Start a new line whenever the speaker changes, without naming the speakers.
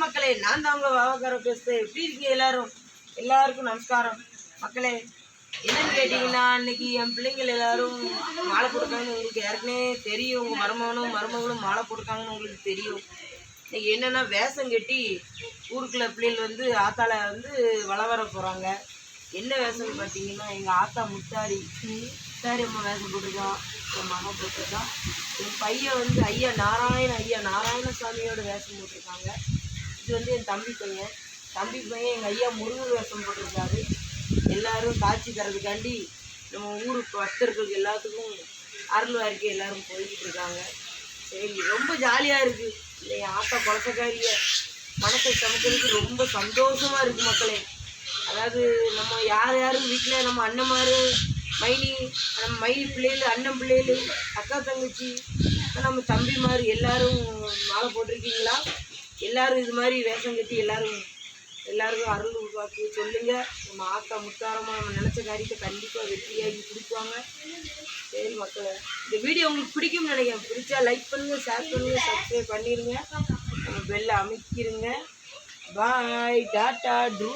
மக்களே, நான் தான் உங்கள் வாவாக்கார பேசுகிறேன். எப்படி இருக்கீங்க எல்லாரும்? எல்லாருக்கும் நமஸ்காரம் மக்களே. என்னன்னு கேட்டிங்கன்னா, அன்றைக்கி என் பிள்ளைங்கள் எல்லோரும் மாலை போட்டிருக்காங்கன்னு உங்களுக்கு ஏற்கனவே தெரியும். உங்கள் மருமகளும் மாலை போட்டிருக்காங்கன்னு உங்களுக்கு தெரியும். இன்றைக்கி என்னென்னா, வேஷம் கட்டி ஊருக்குள்ள பிள்ளைகள் வந்து ஆத்தால வந்து வள வர போகிறாங்க. என்ன வேஷம்னு பார்த்தீங்கன்னா, எங்கள் ஆத்தா முத்தாரி அம்மா வேஷம் போட்டிருக்கான். என் மகன் போட்டிருக்கான். என் பையன் வந்து ஐயா நாராயணசாமியோட வேஷம் போட்டிருக்காங்க. இது வந்து என் தம்பி பையன் எங்கள் ஐயா முருகர் வேஷம் போட்டிருக்காரு. எல்லோரும் காட்சி தரதுக்காண்டி நம்ம ஊருக்கு பக்தர்களுக்கு எல்லாத்துக்கும் அருள் வாரிக்கை எல்லோரும் போய்கிட்டு இருக்காங்க. சரி, ரொம்ப ஜாலியாக இருக்குது. இல்லை, ஆத்தா குலசக்காரிய மனசை சமைக்கிறதுக்கு ரொம்ப சந்தோஷமாக இருக்குது மக்களே. அதாவது நம்ம யாரும் வீட்டில் நம்ம அண்ணன்மார் நம்ம மைனி பிள்ளைகள், அண்ணன் பிள்ளைகள், அக்கா தங்கச்சி, நம்ம தம்பிமார் எல்லோரும் மாலை போட்டிருக்கீங்களா? எல்லோரும் இது மாதிரி வேஷம் கட்டி எல்லாருக்கும் அருள் உருவாக்கி சொல்லுங்கள். நம்ம ஆத்தா முத்தாரமாக நம்ம நினச்ச காரியத்தை கண்டிப்பாக வெற்றியாகி கொடுப்பாங்க. சரி மக்களே, இந்த வீடியோ உங்களுக்கு பிடிக்கும்னு நினைக்கிறேன். பிடிச்சா லைக் பண்ணுங்கள், ஷேர் பண்ணுங்கள், சப்ஸ்கிரைப் பண்ணிடுங்க, நம்ம பெல்லை அமைக்கிருங்க. பாய், டாட்டா, டூ.